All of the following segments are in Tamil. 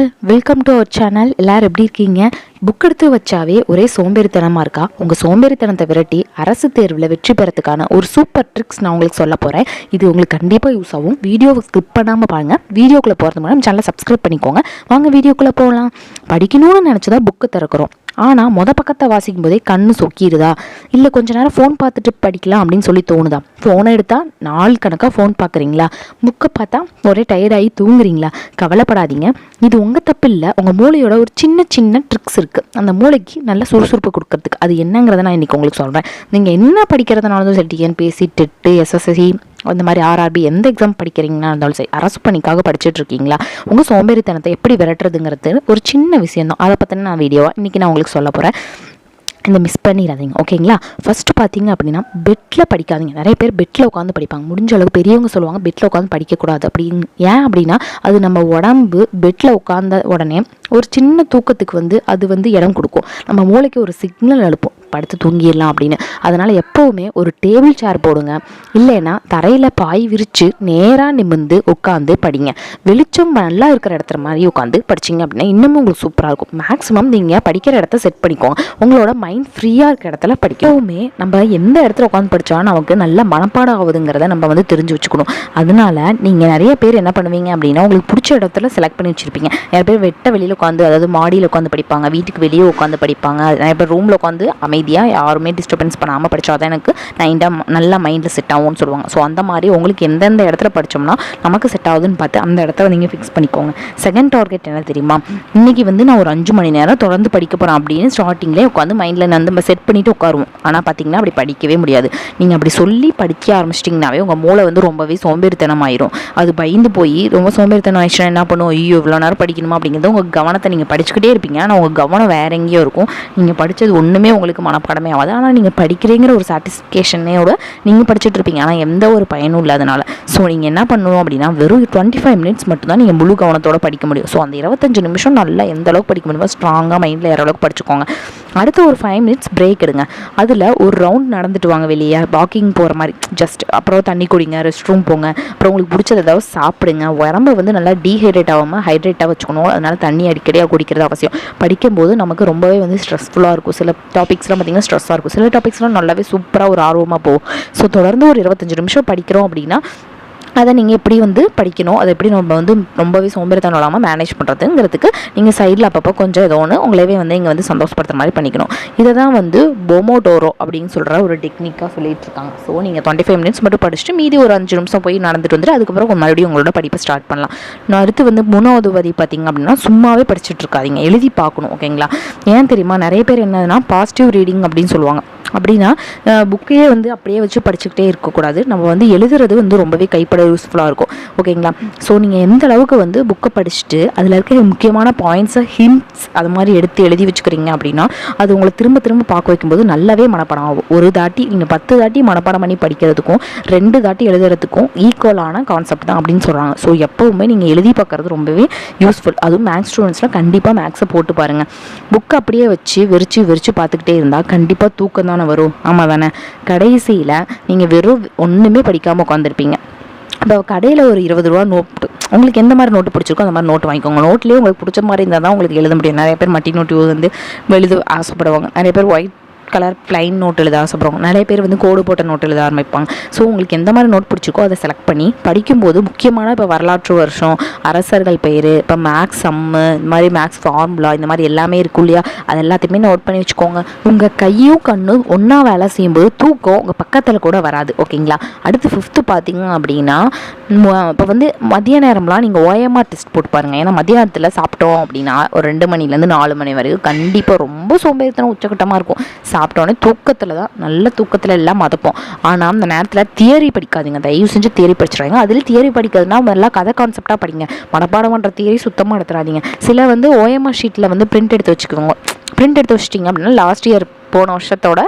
All welcome to our channel. எல்லோரும் எப்படி இருக்கீங்க? புக் எடுத்து வச்சாவே ஒரே சோம்பேறித்தனமாக இருக்கா? உங்கள் சோம்பேறித்தனத்தை விரட்டி அரசு தேர்வில் வெற்றி பெறத்துக்கான ஒரு சூப்பர் ட்ரிக்ஸ் நான் உங்களுக்கு சொல்ல போகிறேன். இது உங்களுக்கு கண்டிப்பாக யூஸ் ஆகும். வீடியோவை ஸ்கிப் பண்ணாமல் பாருங்கள். வீடியோக்குள்ளே போகிறது மூலம் சேனலை சப்ஸ்கிரைப் பண்ணிக்கோங்க. வாங்க வீடியோக்குள்ளே போகலாம். படிக்கணும்னு நினச்சதா புக்கு திறக்கிறோம். ஆனால் பக்கத்தை வாசிக்கும் போதே கண்ணு சொக்கிடுதா, இல்லை கொஞ்ச நேரம் ஃபோன் பார்த்துட்டு படிக்கலாம் அப்படின்னு சொல்லி தோணுதா? ஃபோனை எடுத்தால் நாள் கணக்காக ஃபோன் பார்க்குறீங்களா? புக்கை பார்த்தா ஒரே டயர்டாகி தூங்குறீங்களா? கவலைப்படாதீங்க, இது உங்கள் தப்பு இல்லை. உங்கள் மூளையோட ஒரு சின்ன சின்ன ட்ரிக்ஸ் இருக்குது, அந்த மூளைக்கு நல்ல சுறுசுறுப்பு கொடுக்கறதுக்கு. அது என்னங்கிறத நான் இன்றைக்கி உங்களுக்கு சொல்கிறேன். நீங்கள் என்ன படிக்கிறதுனாலும் சரி, டிஎன்பிஎஸ்சி, டெட்டு, எஸ்எஸ்சி, அந்த மாதிரி ஆர்ஆர்பி, எந்த எக்ஸாம் படிக்கிறீங்கன்னா இருந்தாலும் சரி, அரசு பணிக்காக படிச்சுட்டு இருக்கீங்களா, உங்கள் சோம்பேறித்தனத்தை எப்படி விரட்டுறதுங்கிறது ஒரு சின்ன விஷயம் தான். அதை பற்றின நான் வீடியோவாக இன்றைக்கி நான் உங்களுக்கு சொல்ல போகிறேன். இந்த மிஸ் பண்ணிடாதீங்க, ஓகேங்களா? ஃபஸ்ட்டு பார்த்தீங்க அப்படின்னா, பெட்டில் படிக்காதீங்க. நிறைய பேர் பெட்டில் உட்காந்து படிப்பாங்க. முடிஞ்ச அளவுக்கு பெரியவங்க சொல்லுவாங்க பெட்டில் உட்காந்து படிக்கக்கூடாது அப்படின்னு. ஏன் அப்படின்னா, அது நம்ம உடம்பு பெட்டில் உட்காந்த உடனே ஒரு சின்ன தூக்கத்துக்கு அது இடம் கொடுக்கும். நம்ம மூளைக்கு ஒரு சிக்னல் அனுப்பும், படுத்து தூங்கிடலாம் அப்படின்னு. அதனால் எப்போவுமே ஒரு டேபிள் சேர் போடுங்க, இல்லைன்னா தரையில் பாய் விரித்து நேராக நிமிர்ந்து உட்காந்து படிங்க. வெளிச்சம் நல்லா இருக்கிற இடத்துல மாதிரி உட்காந்து படிச்சிங்க அப்படின்னா இன்னமும் உங்களுக்கு சூப்பராக இருக்கும். மேக்ஸிமம் நீங்கள் படிக்கிற இடத்த செட் பண்ணிக்கோங்க. உங்களோட மைண்ட் ஃப்ரீயாக இருக்கிற இடத்துல படிக்கவுமே நம்ம எந்த இடத்துல உட்காந்து படித்தாலும் நமக்கு நல்ல மனப்பாடம் ஆகுதுங்கிறத நம்ம தெரிஞ்சு வச்சுக்கணும். அதனால நீங்கள் நிறைய பேர் என்ன பண்ணுவீங்க அப்படின்னா, உங்களுக்கு பிடிச்ச இடத்துல செலக்ட் பண்ணி வச்சுருப்பீங்க. நிறைய பேர் வெட்ட வெளியில் உட்காந்து, அதாவது மாடியில் உட்காந்து படிப்பாங்க, வீட்டுக்கு வெளியே உட்காந்து படிப்பாங்க. நிறைய பேர் ரூமில் உட்காந்து யாருமே டிஸ்டர்பன்ஸ் பண்ணாமல் படித்தாதான் எனக்கு நல்லா மைண்டில் செட் ஆகும்னு சொல்லுவாங்க. ஸோ அந்த மாதிரி உங்களுக்கு எந்தெந்த இடத்துல படித்தோம்னா நமக்கு செட் ஆகுதுன்னு பார்த்து அந்த இடத்துல நீங்கள் ஃபிக்ஸ் பண்ணிக்கோங்க. செகண்ட் டார்கெட் என்ன தெரியுமா? இன்றைக்கி நான் ஒரு 5 மணி நேரம் தொடர்ந்து படிக்க போகிறேன் அப்படின்னு ஸ்டார்டிங்லேயே உட்காந்து மைண்டில் நம்ம செட் பண்ணிவிட்டு உட்காருவோம். ஆனால் பார்த்தீங்கன்னா அப்படி படிக்கவே முடியாது. நீங்கள் அப்படி சொல்லி படிக்க ஆரம்பிச்சிட்டிங்கனாவே உங்கள் மூளை ரொம்பவே சோம்பேறித்தனம் ஆயிரும். அது பயந்து போய் ரொம்ப சோம்பேறித்தனம் ஆயிடுச்சுன்னா என்ன பண்ணுவோம்? ஐயோ இவ்வளோ நேரம் படிக்கணுமா அப்படிங்கிறது உங்கள் கவனத்தை நீங்கள் படிச்சுக்கிட்டே இருப்பீங்க. ஆனால் உங்கள் கவனம் வேற எங்கேயோ இருக்கும். நீங்கள் படித்தது ஒன்றுமே உங்களுக்கு மனப்பாடமே ஆகாது. ஆனால் நீங்கள் படிக்கிறீங்கிற ஒரு சாட்டிஸ்ஃபேக்ஷனோட நீங்கள் படிச்சுட்டு இருப்பீங்க, ஆனால் எந்த ஒரு பயனும் இல்லாதனால. ஸோ நீங்கள் என்ன பண்ணணும் அப்படின்னா, வெறும் 25 மினிட்ஸ் மட்டும்தான் நீங்கள் முழு கவனத்தோடு படிக்க முடியும். ஸோ அந்த 25 நிமிஷம் நல்லா எந்த அளவுக்கு படிக்க முடியுமோ ஸ்ட்ராங்காக மைண்டில் ஏற அளவுக்கு படிச்சுக்கோங்க. அடுத்து ஒரு 5 மினிட்ஸ் பிரேக் எடுங்க. அதில் ஒரு ரவுண்ட் நடந்துட்டு வாங்க, வெளியே வாக்கிங் போகிற மாதிரி ஜஸ்ட். அப்புறம் தண்ணி குடிங்க, ரெஸ்ட் ரூம் போங்க, அப்புறம் உங்களுக்கு பிடிச்சது ஏதாவது சாப்பிடுங்க. உடம்பை நல்லா டீஹைட்ரேட் ஆகாமல் ஹைட்ரேட்டாக வச்சுக்கணும். அதனால் தண்ணி அடிக்கடியாக குடிக்கிறது அவசியம். படிக்கும்போது நமக்கு ரொம்பவே ஸ்ட்ரெஸ்ஃபுல்லாக இருக்கும். சில டாபிக்ஸ்லாம் பார்த்திங்கன்னா ஸ்ட்ரெஸ்ஸாக இருக்கும், சில டாபிக்ஸ்லாம் நல்லாவே சூப்பராக ஒரு ஆர்வமாக போகும். ஸோ தொடர்ந்து ஒரு 25 நிமிஷம் படிக்கிறோம் அப்படின்னா அதை நீங்கள் எப்படி படிக்கணும், அதை எப்படி நம்ம ரொம்பவே சோம்பேறித்தனம் இல்லாமல் மேனேஜ் பண்ணுறதுங்கிறதுக்கு நீங்கள் சைடில் அப்பப்போ கொஞ்சம் ஏதோ ஒன்று உங்களவே இங்கே சந்தோஷப்படுத்துற மாதிரி பண்ணிக்கணும். இதை தான் பொமோடோரோ அப்படின்னு சொல்கிற ஒரு டெக்னிக்காக சொல்லிட்டு இருக்காங்க. ஸோ நீங்கள் 25 மினிட்ஸ் மட்டும் படிச்சுட்டு மீதி ஒரு 5 நிமிஷம் போய் நடந்துட்டு வந்துட்டு அதுக்கப்புறம் மறுபடியும் உங்களோட படிப்பை ஸ்டார்ட் பண்ணலாம். நான் அடுத்து 3வது வரி பார்த்திங்க அப்படின்னா, சும்மாவே படிச்சுட்டு இருக்காதிங்க, எழுதி பார்க்கணும், ஓகேங்களா? ஏன் தெரியுமா? நிறைய பேர் என்னதுன்னா பாசிட்டிவ் ரீடிங் அப்படின்னு சொல்லுவாங்க. அப்படின்னா புக்கையே அப்படியே வச்சு படிச்சுக்கிட்டே இருக்கக்கூடாது. நம்ம எழுதுறது ரொம்பவே கைப்பட யூஸ்ஃபுல்லாக இருக்கும், ஓகேங்களா? ஸோ நீங்கள் எந்த அளவுக்கு புக்கை படிச்சுட்டு அதில் இருக்கிற முக்கியமான பாயிண்ட்ஸை, ஹிண்ட்ஸ் அது மாதிரி எடுத்து எழுதி வச்சுக்கிறீங்க அப்படின்னா அது உங்களை திரும்ப திரும்ப பார்க்க வைக்கும்போது நல்லாவே மனப்பாடம் ஆகும். ஒரு தாட்டி நீங்கள் 10 தாட்டி மனப்பாடம் பண்ணி படிக்கிறதுக்கும் 2 தாட்டி எழுதுறதுக்கும் ஈக்குவலான கான்செப்ட் தான் அப்படின்னு சொல்கிறாங்க. ஸோ எப்போவுமே நீங்கள் எழுதி பார்க்குறது ரொம்பவே யூஸ்ஃபுல். அதுவும் மேக்ஸ் ஸ்டூடெண்ட்ஸ்லாம் கண்டிப்பாக மேக்ஸை போட்டு பாருங்கள். புக்கை அப்படியே வச்சு விரித்து பார்த்துக்கிட்டே இருந்தால் கண்டிப்பாக தூக்கம் தானே வரும், ஆமாம் தானே? கடைசியில் நீங்கள் வெறும் ஒன்றுமே படிக்காமல் உட்காந்துருப்பீங்க. இப்போ கடையில் ஒரு 20 ரூபா நோட்டு, உங்களுக்கு எந்த மாதிரி நோட்டு பிடிச்சிருக்கோ அந்த மாதிரி நோட்டு வாங்கிக்கோங்க. நோட்லேயே உங்களுக்கு பிடிச்ச மாதிரி இருந்தால் தான் உங்களுக்கு எழுத முடியும். நிறைய பேர் மட்டி நோட்டு எழுத ஆசைப்படுவாங்க. நிறைய பேர் ஒயிட் கலர் பிளைன் நோட் எழுத ஆசைப்படுவாங்க. நிறைய பேர் கோடு போட்ட நோட் எழுத ஆரம்பிப்பாங்க. ஸோ உங்களுக்கு எந்த மாதிரி நோட் பிடிச்சிருக்கோ அதை செலக்ட் பண்ணி படிக்கும்போது முக்கியமான இப்போ வரலாற்று வருஷம், அரசர்கள் பெயர், இப்போ மேக்ஸ் சம்மு, இந்த மாதிரி மேக்ஸ் ஃபார்முலா, இந்த மாதிரி எல்லாமே இருக்கும் இல்லையா, அது எல்லாத்தையுமே நோட் பண்ணி வச்சுக்கோங்க. உங்கள் கையும் கண்ணும் ஒன்றா வேலை செய்யும்போது தூக்கம் உங்கள் பக்கத்தில் கூட வராது, ஓகேங்களா? அடுத்து 5th பார்த்தீங்க அப்படின்னா, இப்போ மதிய நேரம்லாம் நீங்கள் ஓஎம்ஆர் டெஸ்ட் போட்டு பாருங்கள். ஏன்னா மதிய நேரத்தில் சாப்பிட்டோம் அப்படின்னா ஒரு 2 மணிலேருந்து 4 மணி வரைக்கும் கண்டிப்பாக ரொம்ப சோம்பேறித்தனம் உச்சக்கட்டமாக இருக்கும். சாப்பிட்டோன்னே தூக்கத்தில் தான், நல்ல தூக்கத்தில் எல்லாம் மதப்போம். ஆனால் அந்த நேரத்தில் தியரி படிக்காதீங்க, தயவு செஞ்சு தியரி படிச்சிடாங்க. அதில் தியரி படிக்கிறதுனா எல்லாம் கதை கான்செப்டாக படிங்க. மனப்பாடம் பண்ணுற தியரி சுத்தமாக எடுத்துடாதீங்க. சில ஓஎம்ஆர் ஷீட்டில் பிரிண்ட் எடுத்து வச்சுக்கோங்க. பிரிண்ட் எடுத்து வச்சிட்டிங்க அப்படின்னா லாஸ்ட் இயர் போன வருஷத்தோட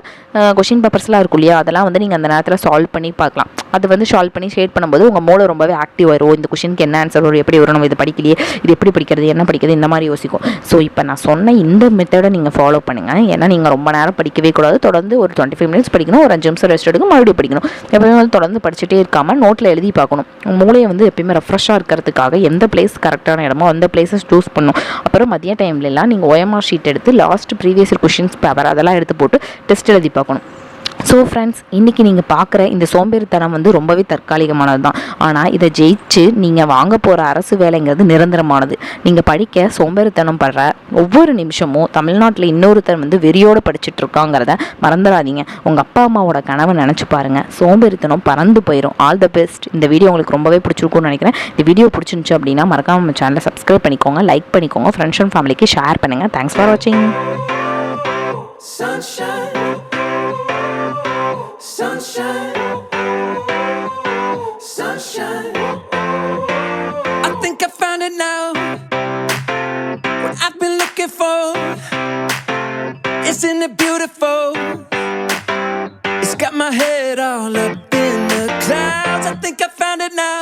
கொஷின் பேப்பர்ஸ்லாம் இருக்கும் இல்லையா, அதெல்லாம் வந்து நீங்கள் அந்த நேரத்தில் சால்வ் பண்ணி பார்க்கலாம். அது வந்து சால்வ் பண்ணி ஷேட் பண்ணும்போது உங்கள் மூளை ரொம்பவே ஆக்டிவ் ஆயிரும். இந்த கொஷினுக்கு என்ன ஆன்சர் வரும், எப்படி வரும், நம்ம இது படிக்கலையே, இது எப்படி படிக்கிறது, என்ன படிக்கிறது, இந்த மாதிரி யோசிக்கும். ஸோ இப்போ நான் சொன்ன இந்த மெத்தடை நீங்கள் ஃபாலோ பண்ணுங்கள். ஏன்னா நீங்கள் ரொம்ப நேரம் படிக்கவே கூடாது. தொடர்ந்து ஒரு 25 மினிட்ஸ் படிக்கணும், ஒரு 5 நிமிஷம் ரெஸ்ட் எடுக்கும், மறுபடியும் படிக்கணும். எப்பவுமே வந்து தொடர்ந்து படிச்சுட்டே இருக்காமல் நோட்டில் எழுதி பார்க்கணும். மூளையை வந்து எப்பயுமே ரெஃப்ரெஷ்ஷாக இருக்கிறதுக்காக எந்த பிளேஸ் கரெக்டான இடமோ அந்த பிளேஸஸ் சூஸ் பண்ணணும். அப்புறம் மதிய டைம்லலாம் நீங்கள் OMR ஷீட் எடுத்து லாஸ்ட் ப்ரீவியஸ் கொஷின்ஸ் பேப்பர் அதெல்லாம் எடுத்து போட்டு டெஸ்ட் எழுதி பார்க்கணும். ஸோ ஃப்ரெண்ட்ஸ், இன்றைக்கி நீங்கள் பார்க்குற இந்த சோம்பேறித்தனம் வந்து ரொம்பவே தற்காலிகமானது தான். ஆனால் இதை ஜெயிச்சு நீங்கள் வாங்க போகிற அரசு வேலைங்கிறது நிரந்தரமானது. நீங்கள் படிக்க சோம்பேறித்தனம் படுற ஒவ்வொரு நிமிஷமும் தமிழ்நாட்டில் இன்னொருத்தர் வந்து வெறியோடு படிச்சுட்ருக்காங்கிறத மறந்துடாதீங்க. உங்கள் அப்பா அம்மாவோட கனவை நினச்சி பாருங்கள். சோம்பேறித்தனம் பறந்து போயிடும். All the best. இந்த வீடியோ உங்களுக்கு ரொம்பவே பிடிச்சிருக்கும்னு நினைக்கிறேன். இந்த வீடியோ பிடிச்சிருந்துச்சு அப்படின்னா மறக்காம நம்ம சேனலை சப்ஸ்கிரைப் பண்ணிக்கோங்க, லைக் பண்ணிக்கோங்க, ஃப்ரெண்ட்ஸ் அண்ட் ஃபேமிலிக்கு ஷேர் பண்ணுங்கள். தேங்க்ஸ் ஃபார் வாட்சிங். Sunshine, sunshine. I think I found it now. What I've been looking for. Isn't it beautiful? It's got my head all up in the clouds. I think I found it now.